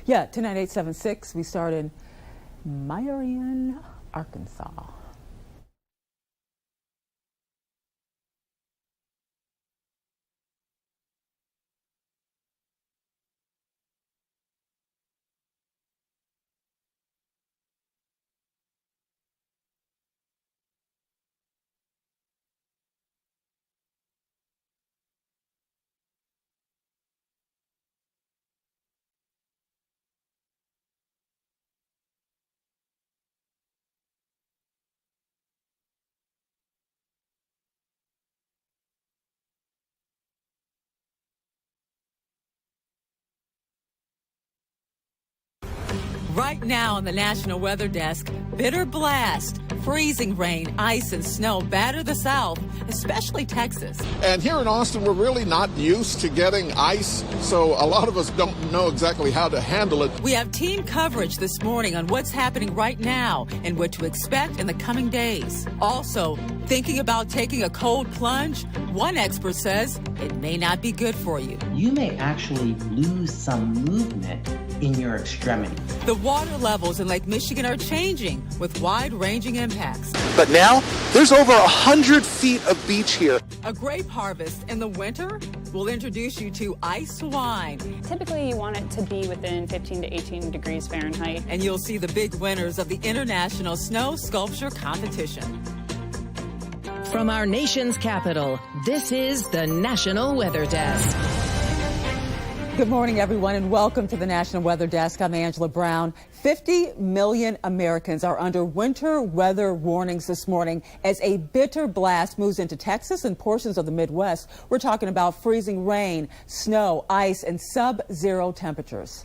Yeah, 109876. We start in Marion, Arkansas. Right now on the National Weather Desk, bitter blast, freezing rain, ice, and snow batter the South, especially Texas. And here in Austin, we're really not used to getting ice, so a lot of us don't know exactly how to handle it. We have team coverage this morning on what's happening right now and what to expect in the coming days. Also, thinking about taking a cold plunge? One expert says it may not be good for you. You may actually lose some movement in your extremity. The water levels in Lake Michigan are changing with wide-ranging impacts. But now, there's over 100 feet of beach here. A grape harvest in the winter will introduce you to ice wine. Typically, you want it to be within 15 to 18 degrees Fahrenheit. And you'll see the big winners of the International Snow Sculpture Competition. From our nation's capital, this is the National Weather Desk. Good morning, everyone, and welcome to the National Weather Desk. I'm Angela Brown. 50 million Americans are under winter weather warnings this morning as a bitter blast moves into Texas and portions of the Midwest. We're talking about freezing rain, snow, ice, and sub-zero temperatures.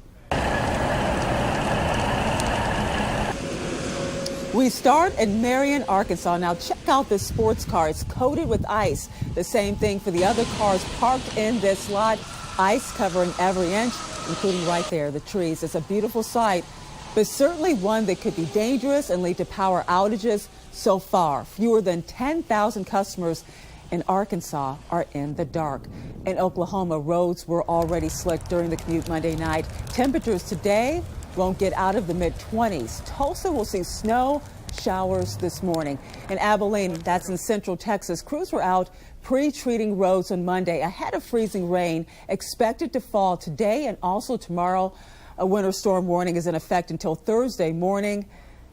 We start in Marion, Arkansas. Now check out this sports car. It's coated with ice. The same thing for the other cars parked in this lot. Ice covering every inch, including right there, the trees. It's a beautiful sight, but certainly one that could be dangerous and lead to power outages. So far, fewer than 10,000 customers in Arkansas are in the dark. In Oklahoma, roads were already slick during the commute Monday night. Temperatures today won't get out of the mid-20s. Tulsa will see snow showers this morning. In Abilene, that's in central Texas, crews were out pre-treating roads on Monday ahead of freezing rain expected to fall today and also tomorrow. A winter storm warning is in effect until Thursday morning.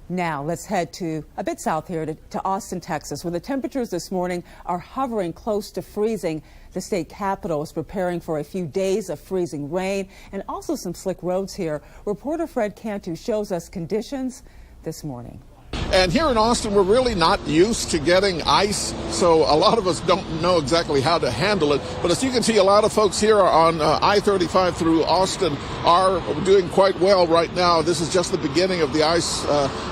Now let's head to a bit south here to Austin, Texas, where the temperatures this morning are hovering close to freezing. The state capitol is preparing for a few days of freezing rain and also some slick roads here. Reporter Fred Cantu shows us conditions this morning. And here in Austin, we're really not used to getting ice, so a lot of us don't know exactly how to handle it. But as you can see, a lot of folks here on I-35 through Austin are doing quite well right now. This is just the beginning of the ice.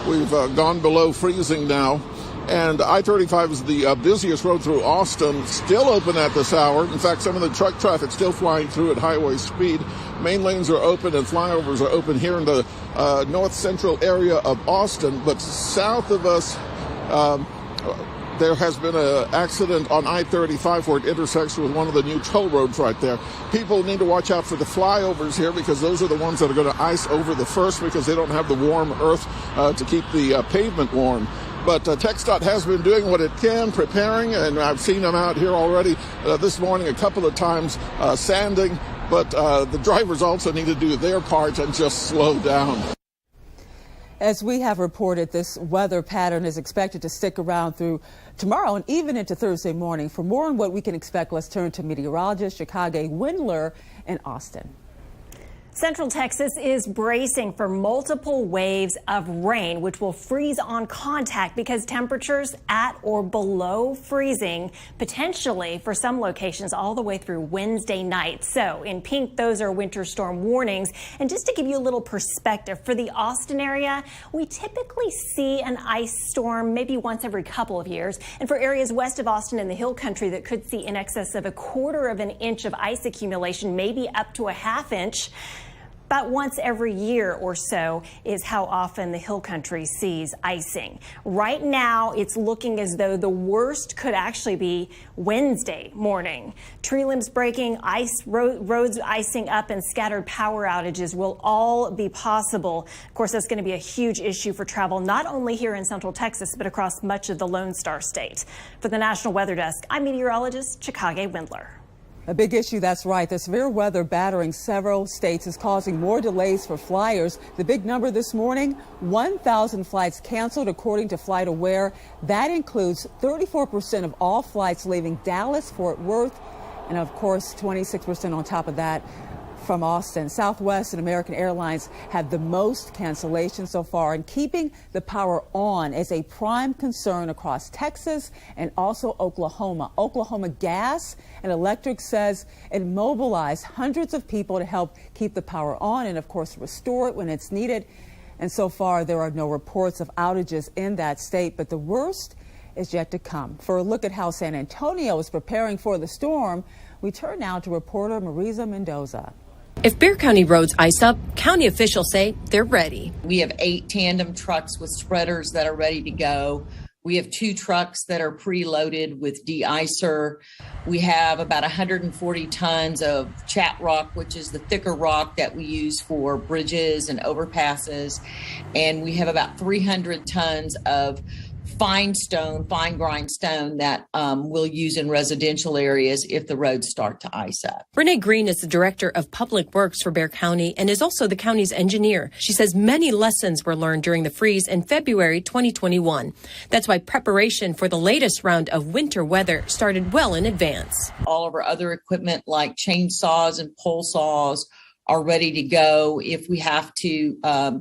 We've gone below freezing now. And I-35 is the busiest road through Austin, still open at this hour. In fact, some of the truck traffic still flying through at highway speed. Main lanes are open and flyovers are open here in the north central area of Austin. But south of us, there has been an accident on I-35 where it intersects with one of the new toll roads right there. People need to watch out for the flyovers here because those are the ones that are going to ice over the first because they don't have the warm earth to keep the pavement warm. But TxDOT has been doing what it can, preparing, and I've seen them out here already this morning a couple of times sanding. But the drivers also need to do their part and just slow down. As we have reported, this weather pattern is expected to stick around through tomorrow and even into Thursday morning. For more on what we can expect, let's turn to meteorologist Chicago Windler in Austin. Central Texas is bracing for multiple waves of rain, which will freeze on contact because temperatures at or below freezing, potentially for some locations all the way through Wednesday night. So in pink, those are winter storm warnings. And just to give you a little perspective, for the Austin area, we typically see an ice storm maybe once every couple of years. And for areas west of Austin in the Hill Country that could see in excess of 1/4 of an inch of ice accumulation, maybe up to 1/2 inch. About once every year or so is how often the hill country sees icing. Right now, it's looking as though the worst could actually be Wednesday morning. Tree limbs breaking, roads icing up, and scattered power outages will all be possible. Of course, that's going to be a huge issue for travel, not only here in Central Texas, but across much of the Lone Star State. For the National Weather Desk, I'm meteorologist Chicago Windler. A big issue, that's right. The severe weather battering several states is causing more delays for flyers. The big number this morning, 1,000 flights canceled, according to FlightAware. That includes 34% of all flights leaving Dallas, Fort Worth, and of course, 26% on top of that from Austin. Southwest and American Airlines had the most cancellations so far, and keeping the power on is a prime concern across Texas and also Oklahoma. Oklahoma Gas and Electric says it mobilized hundreds of people to help keep the power on and, of course, restore it when it's needed. And so far, there are no reports of outages in that state, but the worst is yet to come. For a look at how San Antonio is preparing for the storm, we turn now to reporter Marisa Mendoza. If Bexar County roads ice up, county officials say they're ready. We have 8 tandem trucks with spreaders that are ready to go. We have 2 trucks that are preloaded with de-icer. We have about 140 tons of chat rock, which is the thicker rock that we use for bridges and overpasses. And we have about 300 tons of fine grind stone that we'll use in residential areas if the roads start to ice up. Renee Green is the director of public works for Bexar County and is also the county's engineer. She says many lessons were learned during the freeze in February 2021. That's why preparation for the latest round of winter weather started well in advance. All of our other equipment like chainsaws and pole saws are ready to go if we have to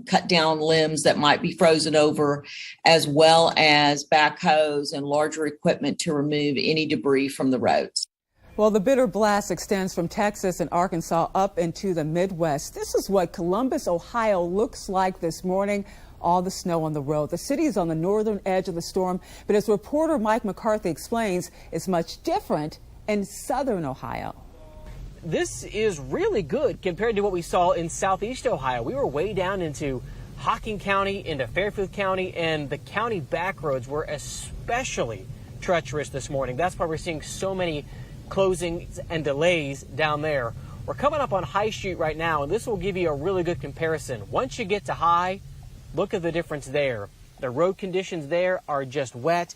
cut down limbs that might be frozen over, as well as backhoes and larger equipment to remove any debris from the roads. Well, the bitter blast extends from Texas and Arkansas up into the Midwest. This is what Columbus, Ohio looks like this morning. All the snow on the road. The city is on the northern edge of the storm, but as reporter Mike McCarthy explains, it's much different in southern Ohio. This is really good compared to what we saw in southeast Ohio. We were way down into Hocking County, into Fairfield County, and the county back roads were especially treacherous this morning. That's why we're seeing so many closings and delays down there. We're coming up on High Street right now, and this will give you a really good comparison. Once you get to High, look at the difference there. The road conditions there are just wet.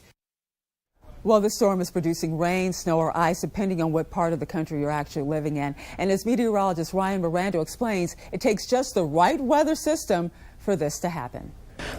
Well, the storm is producing rain, snow, or ice, depending on what part of the country you're actually living in. And as meteorologist Ryan Miranda explains, it takes just the right weather system for this to happen.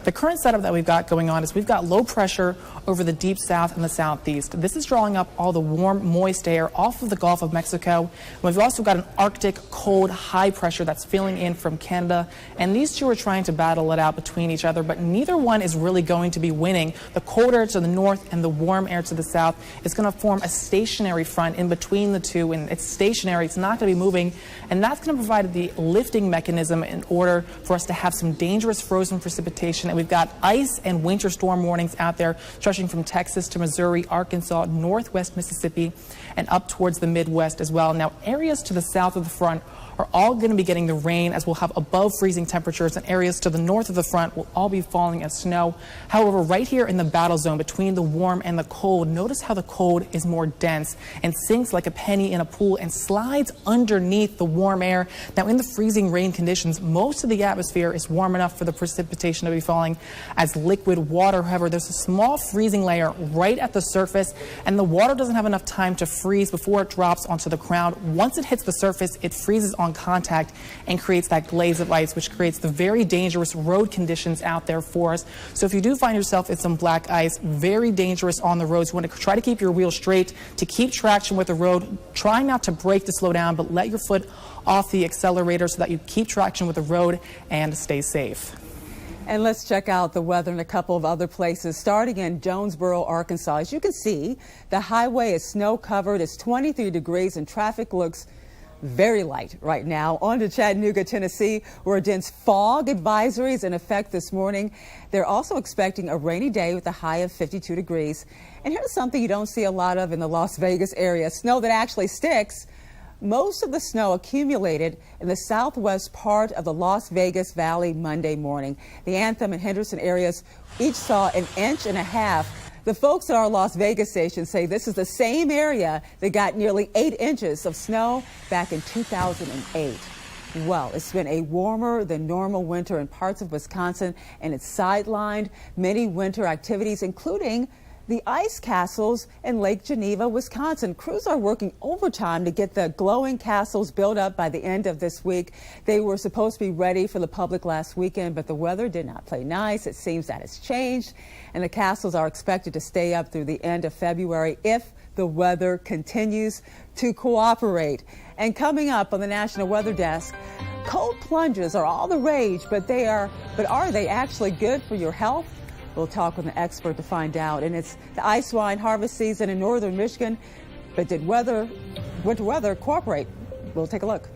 The current setup that we've got going on is we've got low pressure over the deep south and the southeast. This is drawing up all the warm, moist air off of the Gulf of Mexico. We've also got an Arctic cold high pressure that's filling in from Canada. And these two are trying to battle it out between each other, but neither one is really going to be winning. The cold air to the north and the warm air to the south is going to form a stationary front in between the two. And it's stationary, it's not going to be moving. And that's going to provide the lifting mechanism in order for us to have some dangerous frozen precipitation. And we've got ice and winter storm warnings out there stretching from Texas to Missouri, Arkansas, northwest Mississippi, and up towards the Midwest as well. Now, areas to the south of the front are all going to be getting the rain, as we'll have above freezing temperatures, and areas to the north of the front will all be falling as snow. However, right here in the battle zone between the warm and the cold, notice how the cold is more dense and sinks like a penny in a pool and slides underneath the warm air. Now, in the freezing rain conditions, most of the atmosphere is warm enough for the precipitation to be falling as liquid water. However, there's a small freezing layer right at the surface, and the water doesn't have enough time to freeze before it drops onto the ground. Once it hits the surface, it freezes on contact and creates that glaze of ice, which creates the very dangerous road conditions out there for us. So if you do find yourself in some black ice, very dangerous on the roads, you want to try to keep your wheel straight to keep traction with the road. Try not to brake to slow down, but let your foot off the accelerator so that you keep traction with the road and stay safe. And let's check out the weather in a couple of other places, starting in Jonesboro, Arkansas. As you can see, the highway is snow covered. It's 23 degrees and traffic looks very light right now. On to Chattanooga, Tennessee, where dense fog advisory is in effect this morning. They're also expecting a rainy day with a high of 52 degrees. And here's something you don't see a lot of in the Las Vegas area, snow that actually sticks. Most of the snow accumulated in the southwest part of the Las Vegas Valley Monday morning. The Anthem and Henderson areas each saw 1.5 inches. The folks at our Las Vegas station say this is the same area that got nearly 8 inches of snow back in 2008. Well, it's been a warmer than normal winter in parts of Wisconsin, and it's sidelined many winter activities, including the ice castles in Lake Geneva, Wisconsin. Crews are working overtime to get the glowing castles built up by the end of this week. They were supposed to be ready for the public last weekend, but the weather did not play nice. It seems that has changed, and the castles are expected to stay up through the end of February if the weather continues to cooperate. And coming up on the National Weather Desk, cold plunges are all the rage, but are they actually good for your health? We'll talk with an expert to find out. And it's the ice wine harvest season in northern Michigan. But did winter weather cooperate? We'll take a look.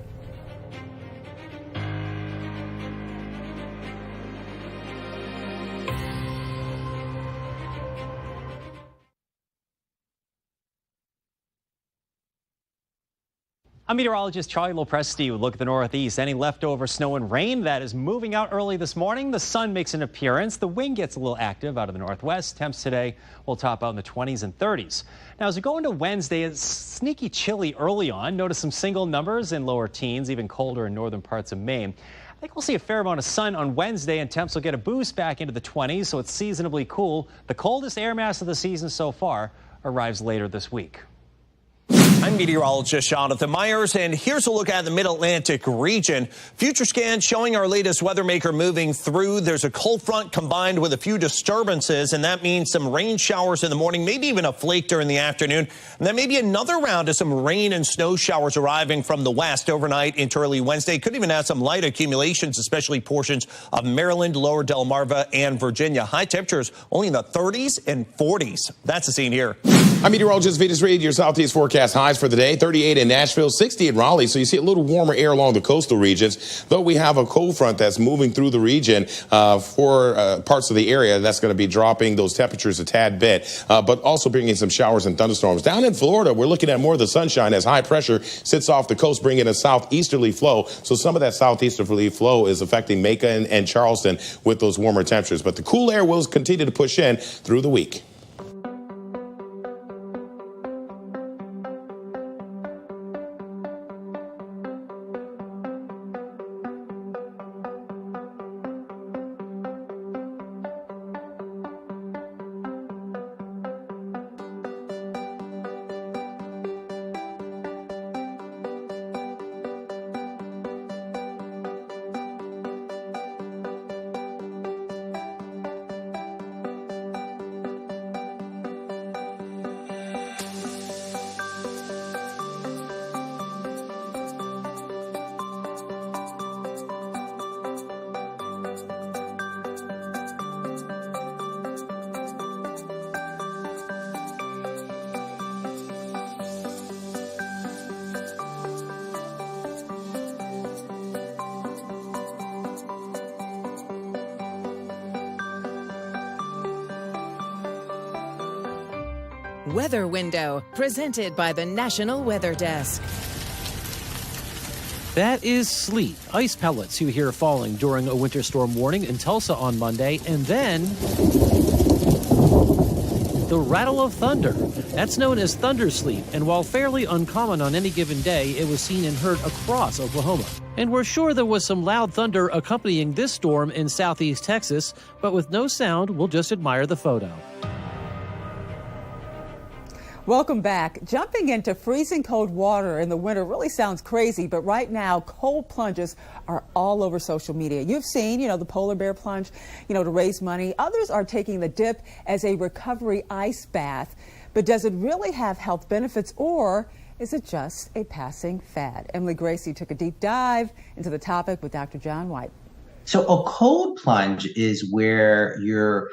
I'm meteorologist Charlie Lopresti with a look at the Northeast. Any leftover snow and rain that is moving out early this morning. The sun makes an appearance. The wind gets a little active out of the northwest. Temps today will top out in the 20s and 30s. Now, as we go into Wednesday, it's sneaky chilly early on. Notice some single numbers in lower teens, even colder in northern parts of Maine. I think we'll see a fair amount of sun on Wednesday, and temps will get a boost back into the 20s, so it's seasonably cool. The coldest air mass of the season so far arrives later this week. I'm meteorologist Jonathan Myers, and here's a look at the Mid-Atlantic region. Future scan showing our latest weather maker moving through. There's a cold front combined with a few disturbances, and that means some rain showers in the morning, maybe even a flake during the afternoon. And then maybe another round of some rain and snow showers arriving from the west overnight into early Wednesday. Could even have some light accumulations, especially portions of Maryland, lower Delmarva, and Virginia. High temperatures only in the 30s and 40s. That's the scene here. I'm meteorologist Vitas Reed. Your Southeast forecast highs for the day: 38 in Nashville, 60 in Raleigh. So you see a little warmer air along the coastal regions, though we have a cold front that's moving through the region for parts of the area. That's going to be dropping those temperatures a tad bit, but also bringing some showers and thunderstorms. Down in Florida, we're looking at more of the sunshine as high pressure sits off the coast, bringing a southeasterly flow. So some of that southeasterly flow is affecting Macon and Charleston with those warmer temperatures. But the cool air will continue to push in through the week. Weather Window, presented by the National Weather Desk. That is sleet, ice pellets you hear falling during a winter storm warning in Tulsa on Monday, and then the rattle of thunder. That's known as thunder sleet, and while fairly uncommon on any given day, it was seen and heard across Oklahoma. And we're sure there was some loud thunder accompanying this storm in southeast Texas, but with no sound, we'll just admire the photo. Welcome back. Jumping into freezing cold water in the winter really sounds crazy, but right now cold plunges are all over social media. You've seen, the polar bear plunge, to raise money. Others are taking the dip as a recovery ice bath. But does it really have health benefits, or is it just a passing fad? Emily Gracie took a deep dive into the topic with Dr. John White. So a cold plunge is where you're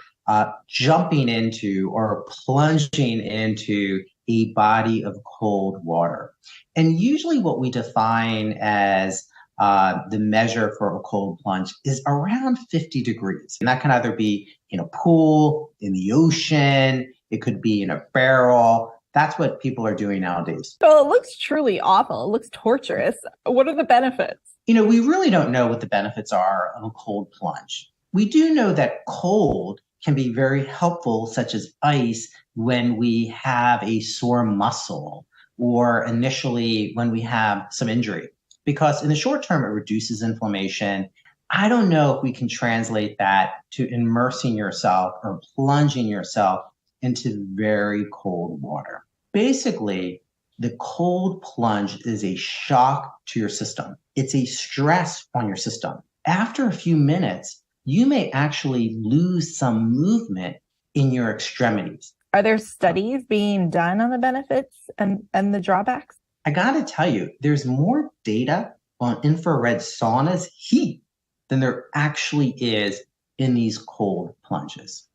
jumping into or plunging into a body of cold water. And usually what we define as the measure for a cold plunge is around 50 degrees. And that can either be in a pool, in the ocean, it could be in a barrel. That's what people are doing nowadays. So it looks truly awful. It looks torturous. What are the benefits? We really don't know what the benefits are of a cold plunge. We do know that cold can be very helpful, such as ice, when we have a sore muscle or initially when we have some injury, because in the short term, it reduces inflammation. I don't know if we can translate that to immersing yourself or plunging yourself into very cold water. Basically, the cold plunge is a shock to your system. It's a stress on your system. After a few minutes, you may actually lose some movement in your extremities. Are there studies being done on the benefits and the drawbacks? I gotta tell you, there's more data on infrared saunas heat than there actually is in these cold plunges.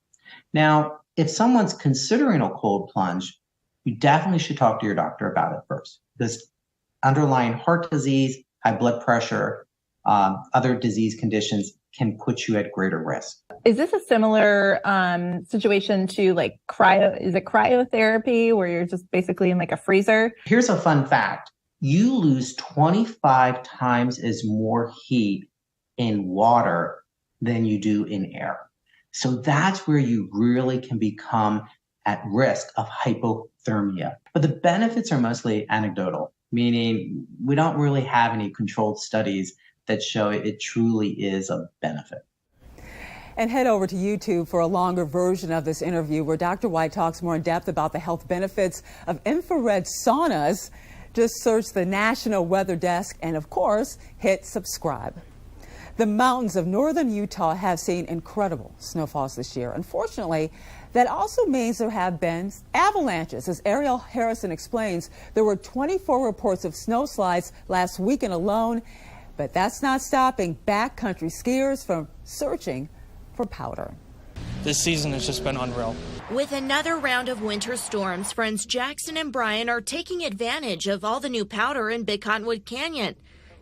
Now, if someone's considering a cold plunge, you definitely should talk to your doctor about it first, because underlying heart disease, high blood pressure, other disease conditions can put you at greater risk. Is this a similar situation to like cryotherapy, where you're just basically in like a freezer? Here's a fun fact. You lose 25 times as more heat in water than you do in air. So that's where you really can become at risk of hypothermia. But the benefits are mostly anecdotal, meaning we don't really have any controlled studies that show it truly is a benefit. And head over to YouTube for a longer version of this interview where Dr. White talks more in depth about the health benefits of infrared saunas. Just search the National Weather Desk and, of course, hit subscribe. The mountains of northern Utah have seen incredible snowfalls this year. Unfortunately, that also means there have been avalanches. As Ariel Harrison explains, there were 24 reports of snowslides last weekend alone, but that's not stopping backcountry skiers from searching for powder. This season has just been unreal. With another round of winter storms, friends Jackson and Brian are taking advantage of all the new powder in Big Cottonwood Canyon.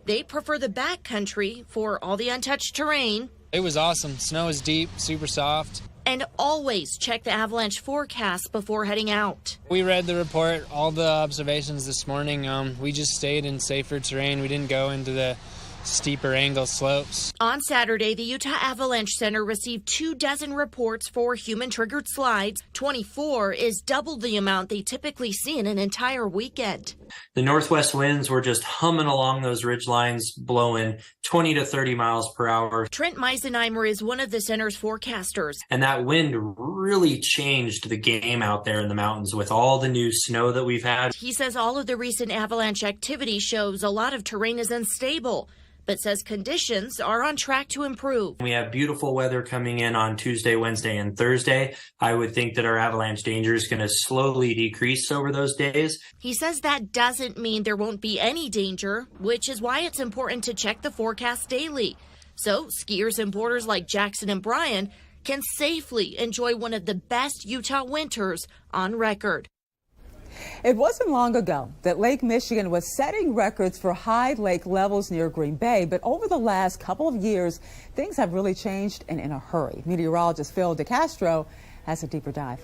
They prefer the backcountry for all the untouched terrain. It was awesome. Snow is deep, super soft. And always check the avalanche forecast before heading out. We read the report, all the observations this morning. We just stayed in safer terrain. We didn't go into the steeper angle slopes. On Saturday, the Utah Avalanche Center received 24 reports for human-triggered slides. 24 is double the amount they typically see in an entire weekend. The northwest winds were just humming along those ridge lines, blowing 20 to 30 miles per hour. Trent Meisenheimer is one of the center's forecasters. And that wind really changed the game out there in the mountains with all the new snow that we've had. He says all of the recent avalanche activity shows a lot of terrain is unstable, but says conditions are on track to improve. We have beautiful weather coming in on Tuesday, Wednesday, and Thursday. I would think that our avalanche danger is going to slowly decrease over those days. He says that doesn't mean there won't be any danger, which is why it's important to check the forecast daily. So skiers and boarders like Jackson and Brian can safely enjoy one of the best Utah winters on record. It wasn't long ago that Lake Michigan was setting records for high lake levels near Green Bay, but over the last couple of years, things have really changed and in a hurry. Meteorologist Phil DeCastro has a deeper dive.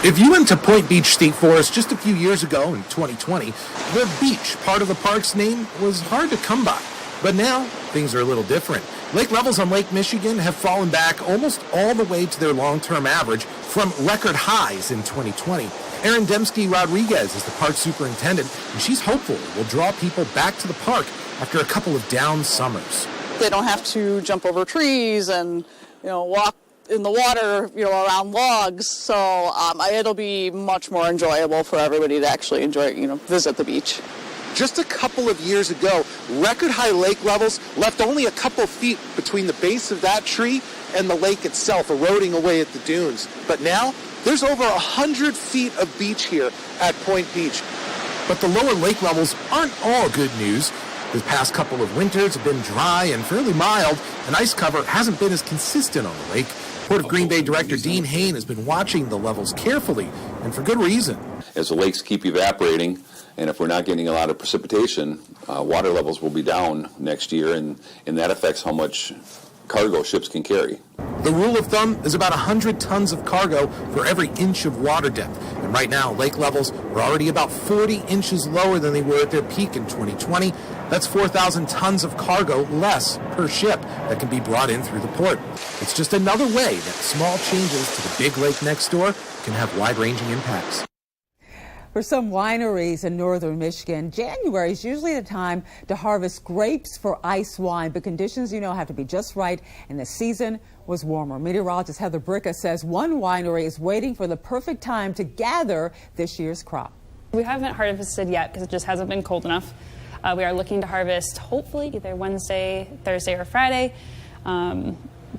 If you went to Point Beach State Forest just a few years ago in 2020, the beach, part of the park's name, was hard to come by. But now, things are a little different. Lake levels on Lake Michigan have fallen back almost all the way to their long-term average from record highs in 2020. Erin Dembski-Rodriguez is the park superintendent, and she's hopeful it will draw people back to the park after a couple of down summers. They don't have to jump over trees and, walk in the water, around logs. So it'll be much more enjoyable for everybody to actually enjoy, visit the beach. Just a couple of years ago, record high lake levels left only a couple feet between the base of that tree and the lake itself, eroding away at the dunes. But now, there's over 100 feet of beach here at Point Beach. But the lower lake levels aren't all good news. The past couple of winters have been dry and fairly mild, and ice cover hasn't been as consistent on the lake. Port of Green Bay Director Dean Hain has been watching the levels carefully, and for good reason. As the lakes keep evaporating, and if we're not getting a lot of precipitation, water levels will be down next year, and that affects how much cargo ships can carry. The rule of thumb is about 100 tons of cargo for every inch of water depth. And right now, lake levels are already about 40 inches lower than they were at their peak in 2020. That's 4,000 tons of cargo less per ship that can be brought in through the port. It's just another way that small changes to the big lake next door can have wide-ranging impacts. For some wineries in northern Michigan, January is usually the time to harvest grapes for ice wine, but conditions, have to be just right, and the season was warmer. Meteorologist Heather Bricka says one winery is waiting for the perfect time to gather this year's crop. We haven't harvested yet because it just hasn't been cold enough. We are looking to harvest hopefully either Wednesday, Thursday, or Friday.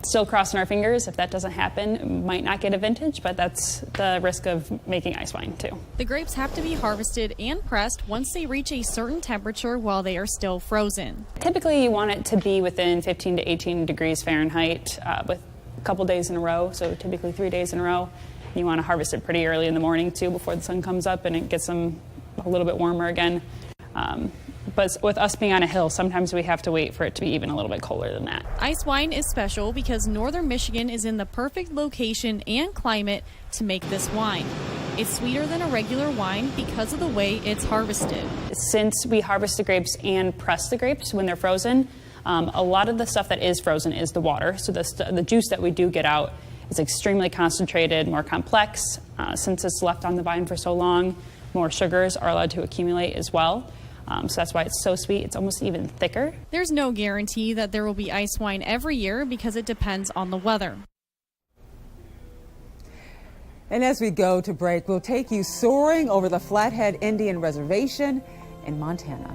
Still crossing our fingers. If that doesn't happen, might not get a vintage, but that's the risk of making ice wine too. The grapes have to be harvested and pressed once they reach a certain temperature while they are still frozen. Typically, you want it to be within 15 to 18 degrees Fahrenheit with a couple days in a row, so typically 3 days in a row. You want to harvest it pretty early in the morning too, before the sun comes up and it gets them a little bit warmer again. But with us being on a hill, sometimes we have to wait for it to be even a little bit colder than that. Ice wine is special because northern Michigan is in the perfect location and climate to make this wine. It's sweeter than a regular wine because of the way it's harvested. Since we harvest the grapes and press the grapes when they're frozen, a lot of the stuff that is frozen is the water. So the juice that we do get out is extremely concentrated, more complex. Since it's left on the vine for so long, more sugars are allowed to accumulate as well. So that's why it's so sweet. It's almost even thicker. There's no guarantee that there will be ice wine every year because it depends on the weather. And as we go to break, we'll take you soaring over the Flathead Indian Reservation in Montana.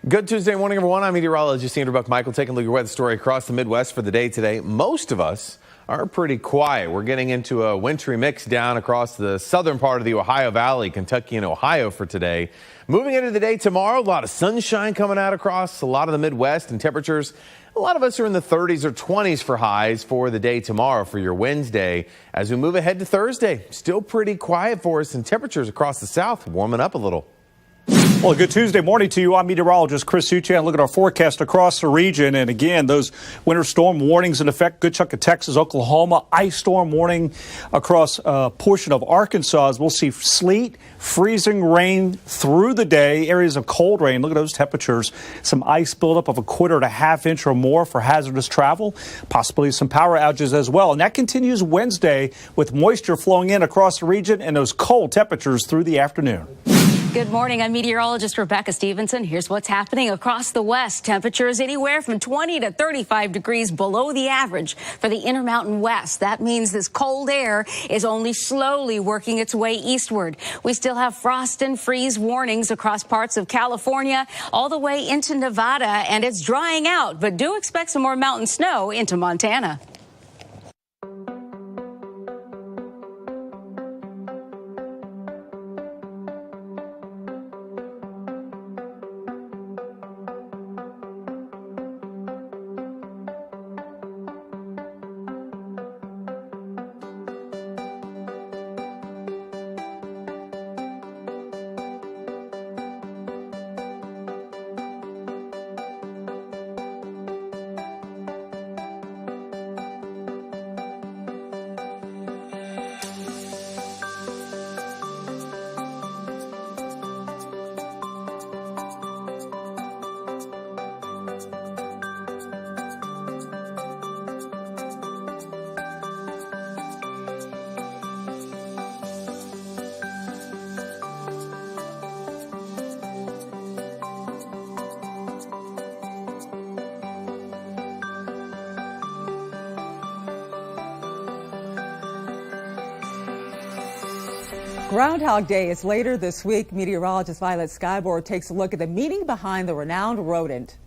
Good Tuesday morning, everyone. I'm meteorologist Andrew Buck-Michael taking a look at your weather story across the Midwest for the day today. Most of us are pretty quiet. We're getting into a wintry mix down across the southern part of the Ohio Valley, Kentucky and Ohio for today. Moving into the day tomorrow, a lot of sunshine coming out across a lot of the Midwest and temperatures. A lot of us are in the 30s or 20s for highs for the day tomorrow for your Wednesday. As we move ahead to Thursday, still pretty quiet for us and temperatures across the South warming up a little. Well, good Tuesday morning to you. I'm meteorologist Chris Suchan. Look at our forecast across the region. And again, those winter storm warnings in effect. Good chunk of Texas, Oklahoma. Ice storm warning across a portion of Arkansas. As we'll see sleet, freezing rain through the day. Areas of cold rain. Look at those temperatures. Some ice buildup of 1/4 to 1/2 inch or more for hazardous travel. Possibly some power outages as well. And that continues Wednesday with moisture flowing in across the region and those cold temperatures through the afternoon. Good morning. I'm meteorologist Rebecca Stevenson. Here's what's happening across the West. Temperatures anywhere from 20 to 35 degrees below the average for the Intermountain West. That means this cold air is only slowly working its way eastward. We still have frost and freeze warnings across parts of California all the way into Nevada, and it's drying out, but do expect some more mountain snow into Montana. Groundhog Day is later this week. Meteorologist Violet Skyborg takes a look at the meaning behind the renowned rodent.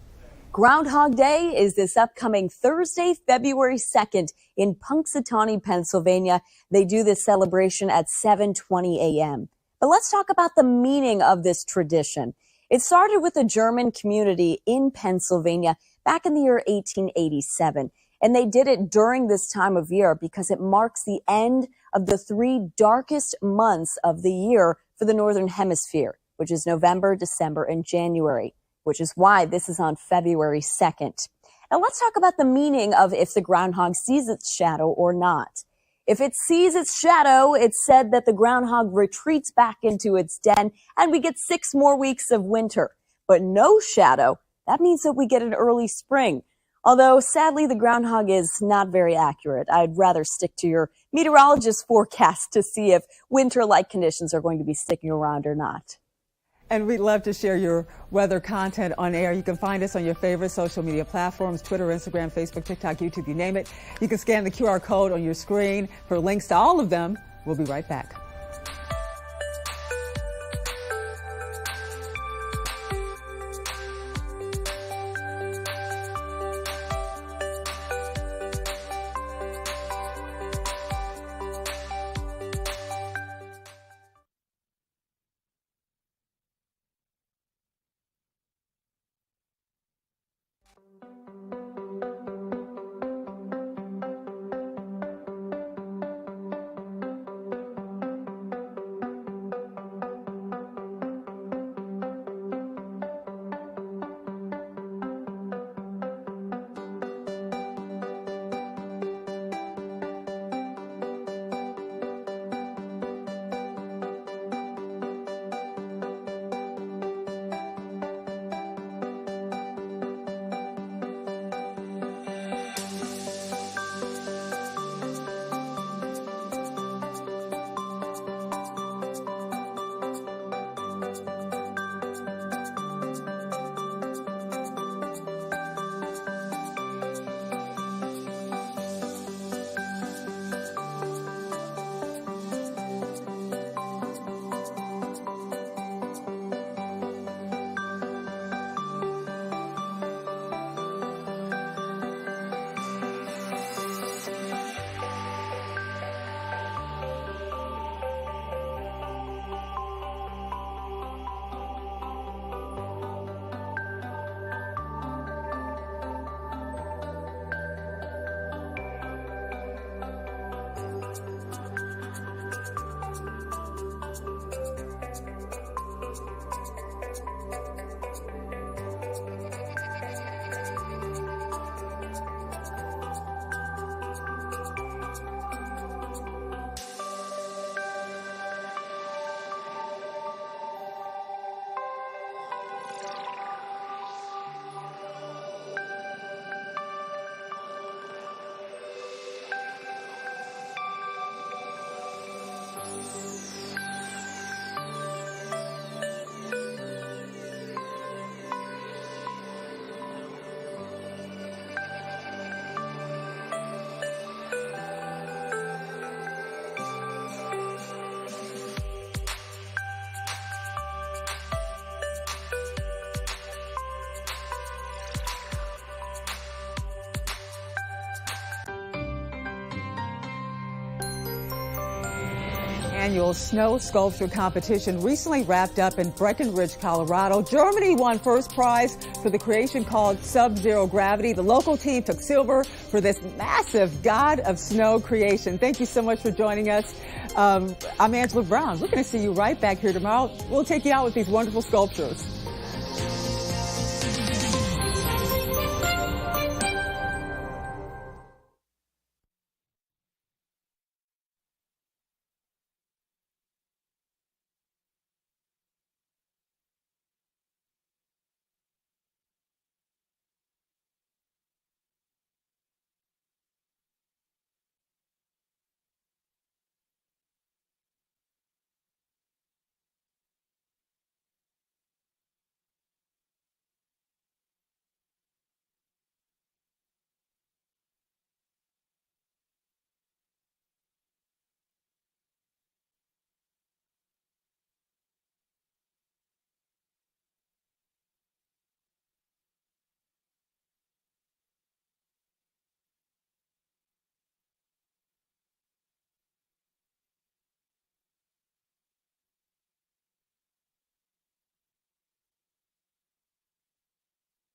Groundhog Day is this upcoming Thursday, February 2nd in Punxsutawney, Pennsylvania. They do this celebration at 7:20 a.m. But let's talk about the meaning of this tradition. It started with a German community in Pennsylvania back in the year 1887. And they did it during this time of year because it marks the end of the 3 darkest months of the year for the Northern Hemisphere, which is November, December, and January, which is why this is on February 2nd. Now let's talk about the meaning of if the groundhog sees its shadow or not. If it sees its shadow, it's said that the groundhog retreats back into its den and we get 6 more weeks of winter. But no shadow, that means that we get an early spring. Although, sadly, the groundhog is not very accurate. I'd rather stick to your meteorologist's forecast to see if winter-like conditions are going to be sticking around or not. And we'd love to share your weather content on air. You can find us on your favorite social media platforms, Twitter, Instagram, Facebook, TikTok, YouTube, you name it. You can scan the QR code on your screen for links to all of them. We'll be right back. Annual snow sculpture competition recently wrapped up in Breckenridge, Colorado. Germany won first prize for the creation called Sub-Zero Gravity. The local team took silver for this massive God of Snow creation. Thank you so much for joining us. I'm Angela Brown. We're going to see you right back here tomorrow. We'll take you out with these wonderful sculptures.